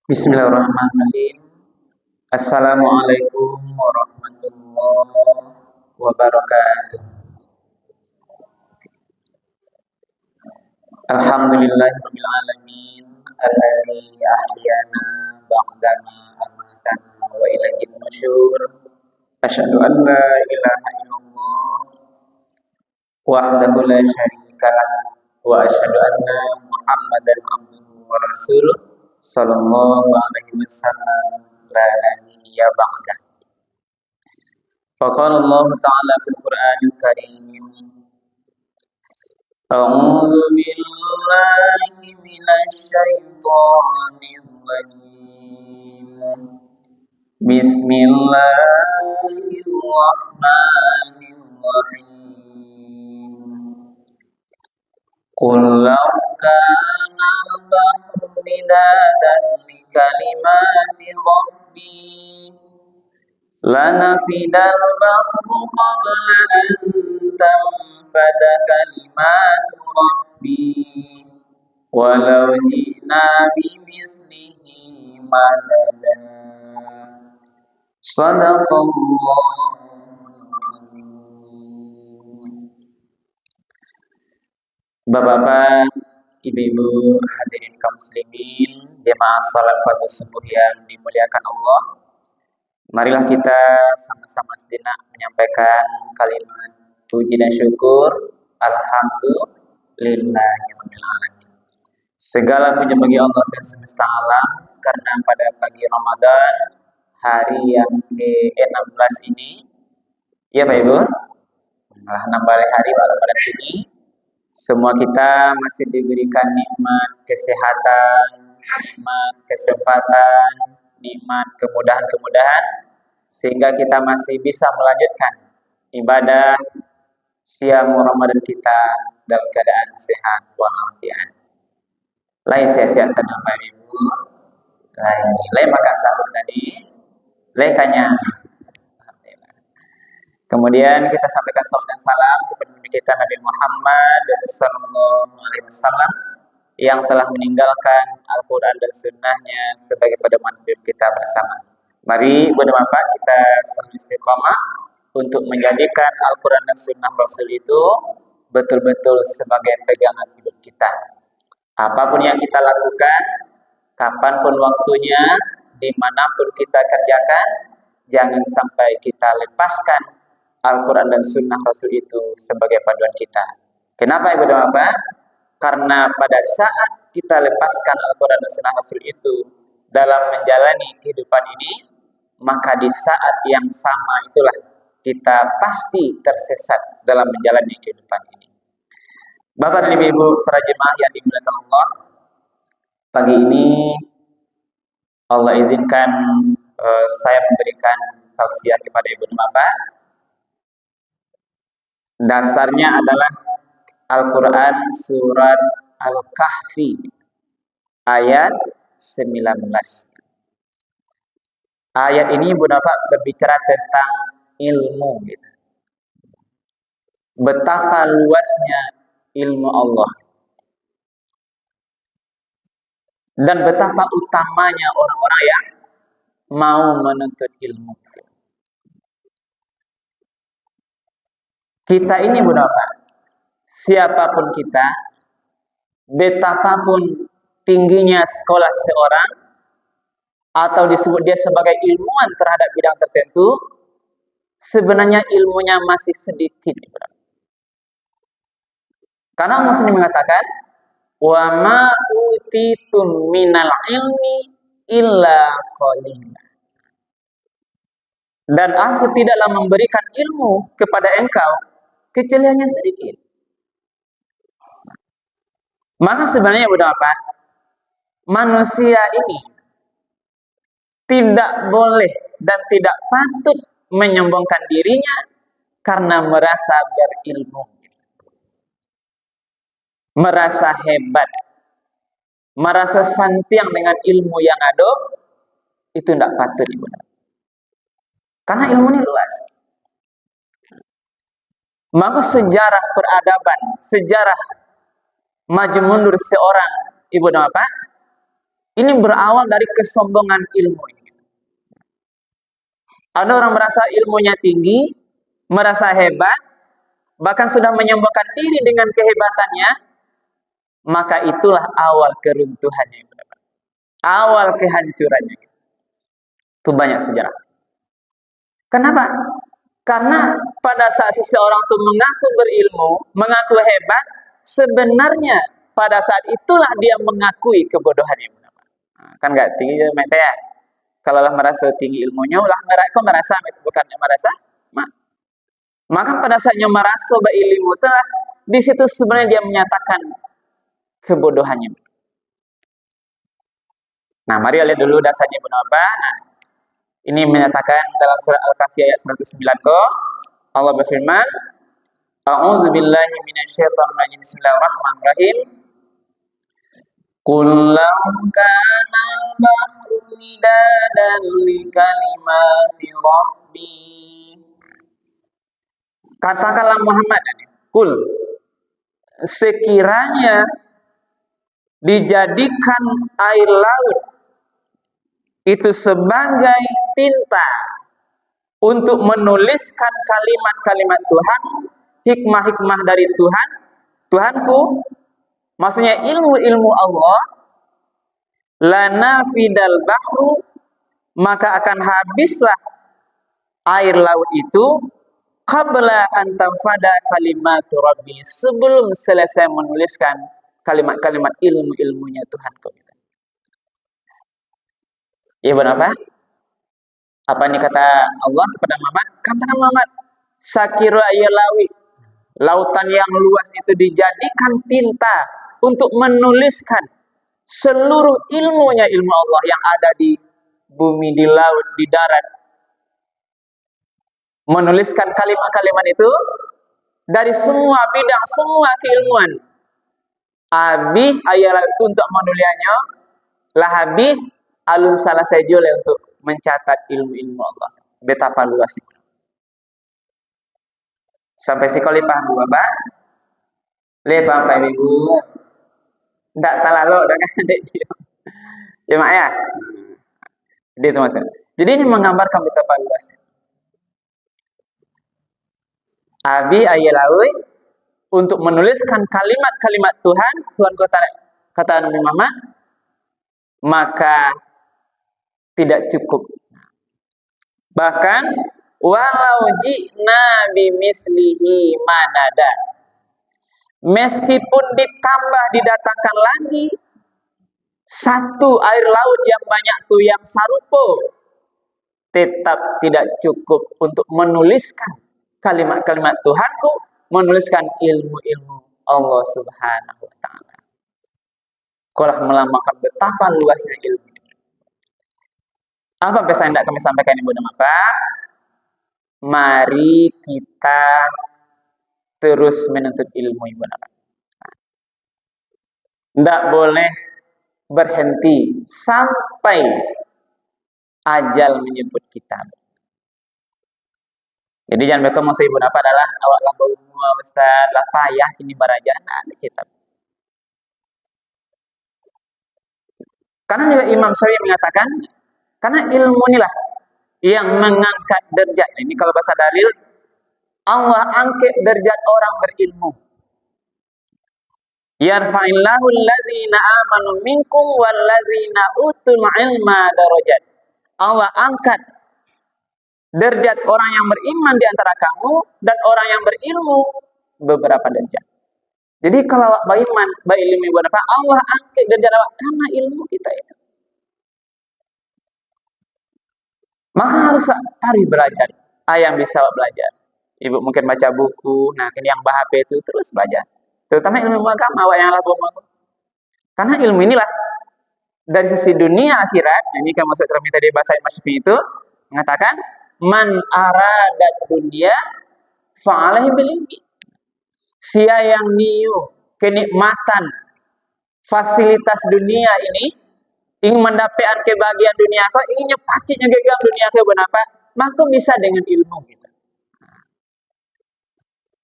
Bismillahirrahmanirrahim. Assalamualaikum warahmatullahi wabarakatuh. Alhamdulillahirabbil alamin alladzi ahyana ba'dama amatana wa ilaihin nusyur. Asyhadu an la ilaha illallah wahdahu la syarikalah wa asyhadu anna Muhammadan abduhu wa rasuluh sallallahu alaihi wasallam la nabiyya ba'dah. Faqala Allah Ta'ala fil Qur'anil Karim. A'udzu billahi minasy syaithanir rajim. Bismillahirrahmanirrahim. Qul law kana al-bahru midadan li kalimati rabbi lanafidal bahru qabla an tanfada kalimatu rabbi walau ji'na bimislihi madada. Shadaqallahul azim. Bapak-bapak, ibu-ibu, hadirin kaum muslimin, jemaah salat fardu subuh yang dimuliakan Allah. Marilah kita sama-sama sejenak menyampaikan kalimat puji dan syukur. Alhamdulillahirabbil alamin. Segala puji bagi Allah Tuhan semesta alam, karena pada pagi Ramadan, hari yang ke-16 ini, ya Pak Ibu, malah nambah hari Ramadan ini, semua kita masih diberikan nikmat kesehatan, nikmat kesempatan, nikmat kemudahan-kemudahan, sehingga kita masih bisa melanjutkan ibadah siam Ramadan kita dalam keadaan sehat walafiat. Lain sia-sia sedang Bapak Ibu, lain makan sahur tadi, lekanya. Kemudian kita sampaikan salam dan salam kepada Nabi kita Nabi Muhammad sallallahu alaihi wasallam yang telah meninggalkan Al-Quran dan Sunnahnya sebagai pedoman hidup kita bersama. Mari Bapak kita selalu istiqomah untuk menjadikan Al-Quran dan Sunnah Rasul itu betul-betul sebagai pegangan hidup kita. Apapun yang kita lakukan, kapanpun waktunya, dimanapun kita kerjakan, jangan sampai kita lepaskan Al-Quran dan Sunnah Rasul itu sebagai panduan kita. Kenapa Ibu dan Bapak? Karena pada saat kita lepaskan Al-Quran dan Sunnah Rasul itu dalam menjalani kehidupan ini, maka di saat yang sama itulah kita pasti tersesat dalam menjalani kehidupan ini. Bapak dan Ibu para jemaah yang dimuliakan Allah, pagi ini Allah izinkan saya memberikan tausiah kepada Ibu dan Bapak. Dasarnya adalah Al-Quran surat Al-Kahfi ayat 19. Ayat ini Ibu Bapak berbicara tentang ilmu. Betapa luasnya ilmu Allah. Dan betapa utamanya orang-orang yang mau menuntut ilmu. Kita ini Bapak, siapapun kita, betapapun tingginya sekolah seorang, atau disebut dia sebagai ilmuwan terhadap bidang tertentu, sebenarnya ilmunya masih sedikit. Karena Allah sendiri mengatakan, wa ma utitum minal ilmi illa qalila. Dan aku tidaklah memberikan ilmu kepada engkau kecuali hanya sedikit. Maka sebenarnya Bapak, manusia ini tidak boleh dan tidak patut menyombongkan dirinya karena merasa berilmu, merasa hebat, merasa santiang dengan ilmu yang ada, itu tidak patut Ibu. Karena ilmu ini luas. Maka sejarah peradaban, sejarah maju mundur seorang Ibu dan Bapak, Ini berawal dari kesombongan ilmu. Ada orang merasa ilmunya tinggi, merasa hebat, bahkan sudah menyombongkan diri dengan kehebatannya, maka itulah awal keruntuhannya, awal kehancurannya. Itu banyak sejarah. Kenapa? Karena pada saat seseorang itu mengaku berilmu, mengaku hebat, sebenarnya pada saat itulah dia mengakui kebodohannya. Kan nggak tinggi mete ya. Kalau lah merasa tinggi ilmunya, lah kok merasa bukan merasa, maka pada saatnya merasa berilmu telah di situ sebenarnya dia menyatakan kebodohannya. Nah, mari lihat dulu dasarnya apa. Nah, ini menyatakan dalam surat Al-Kahfi ayat 109 kok Allah berfirman, A'udzubillahi minasyaitonir rajim. Bismillahirrahmanirrahim. Qul law kana al-bahru midadan li kalimati rabbi. Katakanlah Muhammad, kul, sekiranya dijadikan air laut itu sebagai tinta untuk menuliskan kalimat-kalimat Tuhan, hikmah-hikmah dari Tuhan, Tuhanku, maksudnya ilmu-ilmu Allah, lanafidal bahru, maka akan habislah air laut itu qabla an tanfada kalimatu rabbi, sebelum selesai menuliskan kalimat-kalimat ilmu-ilmunya Tuhanku. Ya benar apa? Apa ini kata Allah kepada Muhammad? Katakan Muhammad, sakiru ayalawi, lautan yang luas itu dijadikan tinta untuk menuliskan seluruh ilmunya, ilmu Allah yang ada di bumi, di laut, di darat. Menuliskan kalimat-kalimat itu dari semua bidang, semua keilmuan. Abi ayalawi itu untuk menulisnya, lahabi alun salah sejole untuk mencatat ilmu-ilmu Allah. Betapa luasnya. Sampai sekali paham Bapak? Lepas Pak Ibu. Tidak terlalu dengan adik dia. Ya mak ya. Jadi itu maksudnya. Jadi ini menggambarkan betapa luasnya. Abi ayalawi untuk menuliskan kalimat-kalimat Tuhan kata Nabi Muhammad, maka tidak cukup. Bahkan walau ji'na bimislihi manada, meskipun ditambah didatangkan lagi satu air laut yang banyak tuh yang sarupo, tetap tidak cukup untuk menuliskan kalimat-kalimat Tuhanku, menuliskan ilmu-ilmu Allah Subhanahu wa taala. Kalau melambangkan betapa luasnya ilmu. Apa pesan yang kami sampaikan Ibu dan Bapak? Mari kita terus menuntut ilmu Ibu dan Bapak. Tidak boleh berhenti sampai ajal menjemput kita. Jadi jangan berkata maksud Ibu dan Bapak adalah awaklah baumu Ustaz, lah payah kini barajana ada kitab. Karena juga Imam Syafi'i mengatakan, karena ilmu inilah yang mengangkat derajat. Ini kalau bahasa dalil, Allah angkat derajat orang berilmu. Yarfa'illahu alladzina amanu minkum walladzina utul ilma darajat. Allah angkat derajat orang yang beriman di antara kamu dan orang yang berilmu beberapa derajat. Jadi kalau beriman, berilmu Ibu Bapak, Allah angkat derajat awak karena ilmu kita itu. Maka harus belajar. Yang bisa belajar. Ibu mungkin baca buku, nah ini yang HP itu terus belajar. Terutama ilmu agama awak yang lah bohong. Karena ilmu inilah dari sisi dunia akhirat, ini kan maksud kami tadi bahasa Imam Syafi'i itu mengatakan man aradat dunia fa'alaihi bil ilmi. Sia yang niu kenikmatan fasilitas dunia ini, ingin mendapatkan kebahagiaan dunia kau, ingin nyepacitnya gegang dunia kau benapa, maka bisa dengan ilmu gitu.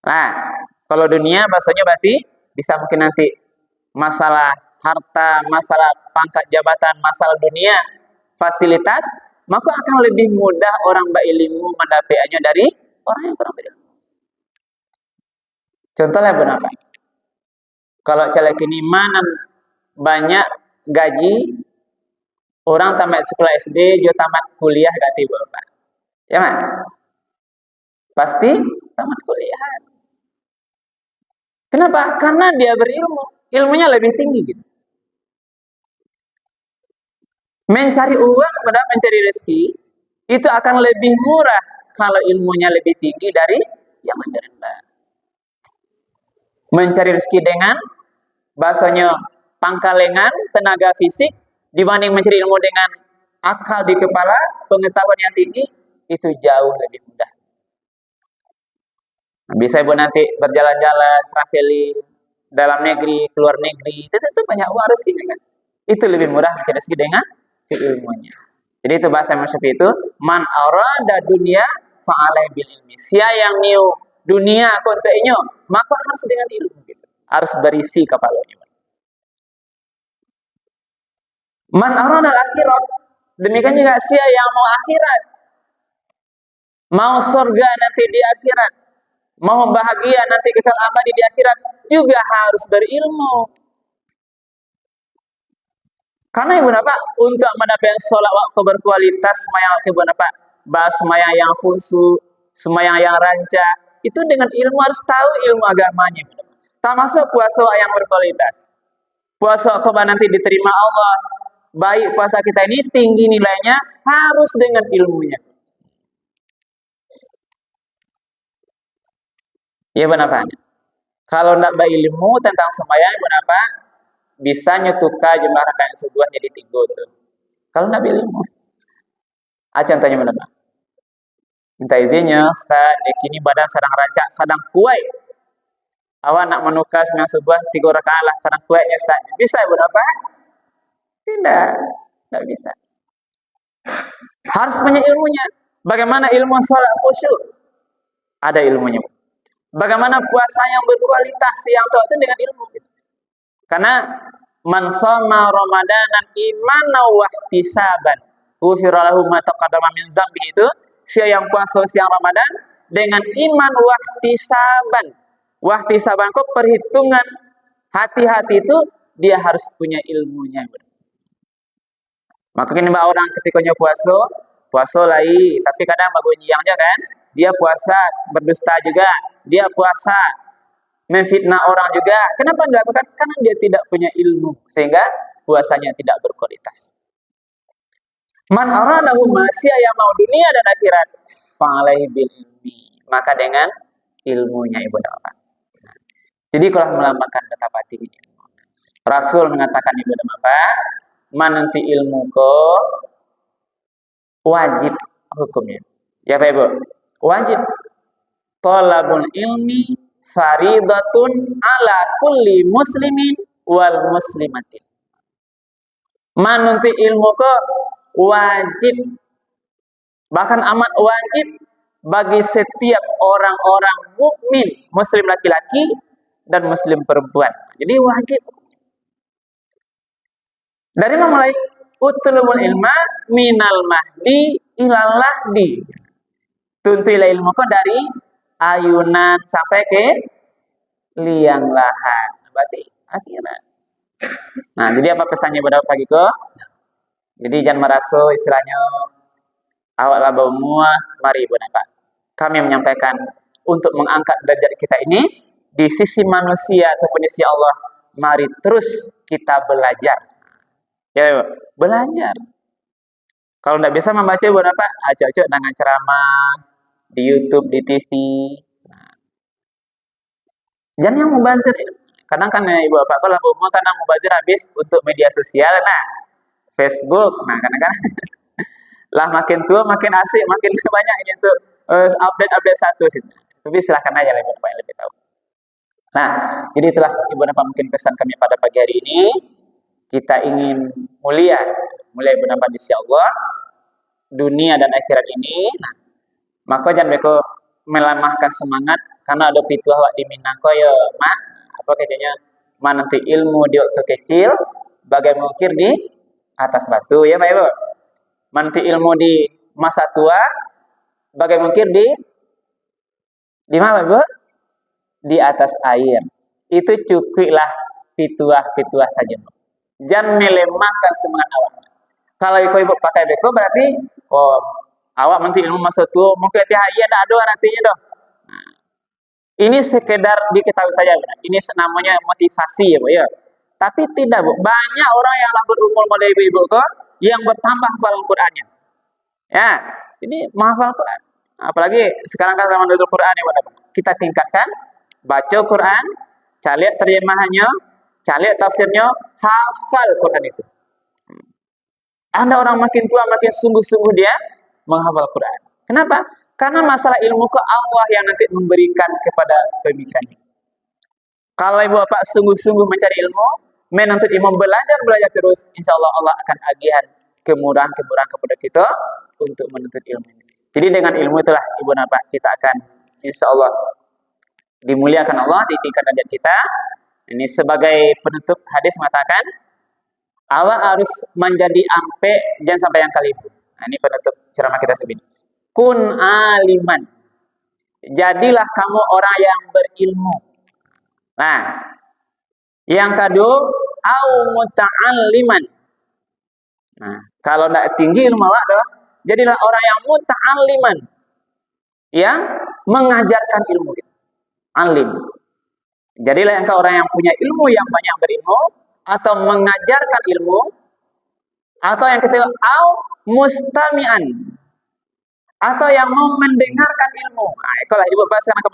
Nah, kalau dunia bahasanya berarti bisa mungkin nanti masalah harta, masalah pangkat jabatan, masalah dunia, fasilitas, maka akan lebih mudah orang berilmu mendapatkannya dari orang yang kurang berilmu. Contohnya berapa? Kalau caleg ini mana banyak gaji, orang tamat sekolah SD, juga tamat kuliah gak tiba, Pak. Ya, Mak? Pasti tamat kuliah. Kenapa? Karena dia berilmu. Ilmunya lebih tinggi gitu. Mencari uang pada mencari rezeki itu akan lebih murah kalau ilmunya lebih tinggi dari yang lebih rendah. Mencari rezeki dengan bahasanya pangkalengan, tenaga fisik, dibanding mencari ilmu dengan akal di kepala, pengetahuan yang tinggi, itu jauh lebih mudah. Bisa Ibu nanti berjalan-jalan, traveling, dalam negeri, keluar negeri, itu banyak uang rezekinya kan. Itu lebih murah mencari rezeki dengan ilmunya. Jadi itu bahasa Syafi'i itu, man arada dunia fa'alai bil ilmi. Siapa yang niu dunia konteknya, maka harus dengan ilmu gitu. Harus berisi kepalanya. Man arada akhirat, demikian juga siapa yang mau akhirat, mau surga nanti di akhirat, mau bahagia nanti kekal abadi di akhirat, juga harus berilmu. Karena Ibu Bapak untuk mendapatkan sholat waktu berkualitas, semayang Ibu Bapak, bahas semayang yang khusyuk, semayang yang rancak, itu dengan ilmu harus tahu ilmu agamanya. Termasuk puasa yang berkualitas. Puasa kau nanti diterima Allah, baik puasa kita ini tinggi nilainya harus dengan ilmunya. Ya Bapak. Kalau tidak berilmu tentang semayang Bapak, bisa nyetuka jumlah rakaat sebuah jadi 3 tuh. Kalau tidak berilmu. Contohnya Bapak. Minta izinnya, Ustaz, kini badan sedang rancak, sedang kuat. Awak nak menukas sembahyang subuh 3 rakaat lah sedang kuatnya Ustaz. Bisa Ibu Bapak? Tidak bisa. Harus punya ilmunya. Bagaimana ilmu salat khusyuk? Ada ilmunya. Bagaimana puasa yang berkualitas yang tahu itu dengan ilmu. Karena man shoma ramadanan imanan wa ihtisaban ghufira lahu ma taqaddama min dzambi, itu siapa yang puasa siang Ramadan dengan iman wa ihtisaban. Wa ihtisaban kok perhitungan hati-hati itu dia harus punya ilmunya. Maka ini orang ketikanya puasa lagi, tapi kadang berbunyi yang aja kan, dia puasa berdusta juga, dia puasa memfitnah orang juga. Kenapa dilakukan? Karena dia tidak punya ilmu, sehingga puasanya tidak berkualitas. Man aradahu masya yang mau dunia dan akhirat, fa'alaihi bil ilmi. Maka dengan ilmunya Ibu Bapak. Jadi kalau melambangkan betapa tinggi ilmu. Rasul mengatakan Ibu Bapak, mananti ilmu ko wajib hukumnya. Ya Pak Ibu, wajib. Thalabul ilmi faridatun ala kulli muslimin wal muslimatin. Mananti ilmu ko wajib, bahkan amat wajib bagi setiap orang-orang mukmin, muslim laki-laki dan muslim perempuan. Jadi wajib. Dari mana mulai? Utlubul ilma minal mahdi ilal lahdi. Tuntuilah ilmu kau dari ayunan sampai ke liang lahat. Berarti akhirnya. Nah, jadi apa pesannya pada pagi kau? Jadi jangan merasa istilahnya awak laba semua, mari Ibu Bapak. Kami menyampaikan untuk mengangkat derajat kita ini di sisi manusia ataupun di sisi Allah. Mari terus kita belajar. Ya, Ibu, belajar. Kalau tidak bisa membaca Ibu Bapak, acak-acak dengan ceramah di YouTube, di TV. Nah, jangan yang mubazir. Kadang kan Ibu Bapak kalau mau kadang mubazir habis untuk media sosial, nah Facebook, nah kadang-kadang lah makin tua makin asik, makin banyak itu update status itu. Tapi silakan aja Ibu Bapak yang lebih tahu. Nah, jadi itulah Ibu Bapak mungkin pesan kami pada pagi hari ini. Kita ingin mulia Ibu Bapak di sisi Allah, dunia dan akhirat ini. Nah, maka jangan beko melamahkan semangat karena ada pituah wak diminako ya mak apa kayaknya Menanti ilmu di waktu kecil bagai mengukir di atas batu, ya Pak Ibu. Menanti ilmu di masa tua bagai mengukir di mana Bu? Di atas air. Itu cukuplah pituah-pituah saja. Jangan melemahkan semangat awak. Kalau ibu pakai beko berarti awak nanti ilmu masa tua mungkin iya ada artinya dong. Nah, ini sekedar diketahui saja, benar. Ini namanya motivasi ya Bu ya. Tapi tidak Bu, banyak orang yang lah berumur mulai ibu-ibu kok yang bertambah hafalan Qur'annya. Ya, jadi menghafal Quran. Apalagi sekarang kan zaman nuzul Quran ya, kita tingkatkan baca Quran, cari terjemahannya, cari tafsirnya, hafal Quran itu. Anda orang makin tua makin sungguh-sungguh dia menghafal Quran. Kenapa? Karena masalah ilmu ke Allah yang nanti memberikan kepada pemikirannya. Kalau ibu bapak sungguh-sungguh mencari ilmu, menuntut ilmu, belajar terus, insya Allah Allah akan agihan kemurahan kepada kita untuk menuntut ilmu ini. Jadi dengan ilmu itulah ibu bapak kita akan insya Allah dimuliakan Allah di tingkat derajat kita. Ini sebagai penutup hadis mengatakan awak harus menjadi ampe jangan sampai yang kali. Nah, ini penutup ceramah kita sebini. Kun aliman. Jadilah kamu orang yang berilmu. Nah, yang kedua au muta'alliman. Nah, kalau tidak tinggi ilmu awak adalah jadilah orang yang muta'alliman, yang mengajarkan ilmu. Alim. Jadilah engkau orang yang punya ilmu, yang banyak berilmu, atau mengajarkan ilmu, atau yang ketiga au mustami'an, atau yang mau mendengarkan ilmu. Nah, itulah ibu bahas akan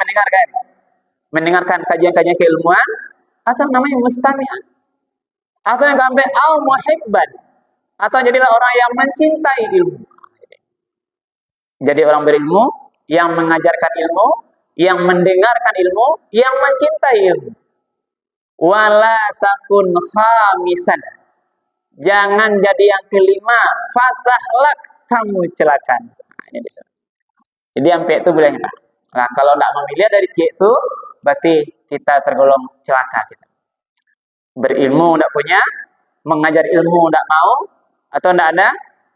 mendengarkan kajian-kajian keilmuan, atau namanya mustami'an, atau yang keempat au muhibban, atau jadilah orang yang mencintai ilmu. Jadi orang berilmu, yang mengajarkan ilmu, yang mendengarkan ilmu, yang mencintai ilmu. Wala takun khamisan. Jangan jadi yang kelima, fatahlak, kamu celaka. Jadi sampai itu boleh enggak? Nah, kalau tidak memilih dari C itu, berarti kita tergolong celaka. Berilmu tidak punya, mengajar ilmu tidak mau, atau tidak ada,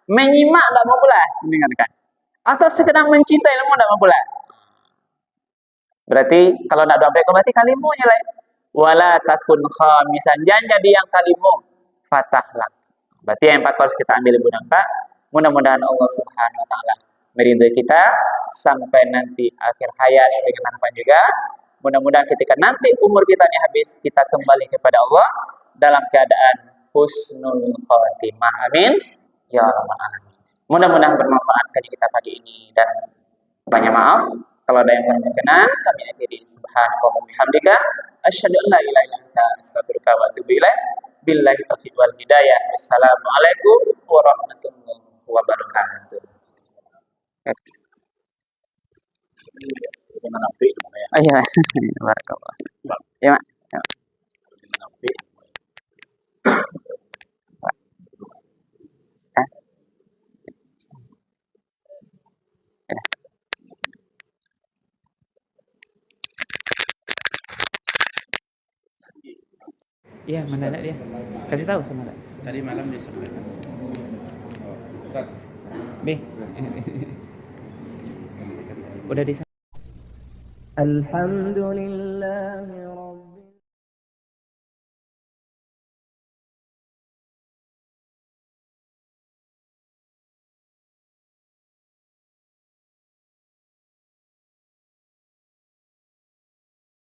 menyimak tidak mau pula mendengarkan. Atau sekedar mencintai ilmu tidak mau pula. Berarti kalau tidak doa berarti kalimunya lah. Wala takun khamisan, jangan jadi yang kalimu, fatahlak. Berarti yang empat harus kita ambil ibu dan pak. Mudah-mudahan Allah Subhanahu Wa Taala merindui kita sampai nanti akhir hayat dengan harapan juga. Mudah-mudahan ketika nanti umur kita ini habis, kita kembali kepada Allah dalam keadaan husnul khotimah. Amin ya rabbal alamin. Mudah-mudahan bermanfaat kaji kita pagi ini, dan banyak maaf kalau ada yang kurang berkenan. Kami akhiri subhanallahi wa bihamdika asyhadu an la ilaha illa anta astaghfiruka wa atubu ilaik. Billahi taufiq wal hidayah. Wassalamualaikum warahmatullahi wabarakatuh. Iya, barakallah. Ya, Mak. Iya, mana anak dia? Kasih tahu sama dia. Tadi malam dia sampaikan. Ustaz. B. Udah di. Alhamdulillah.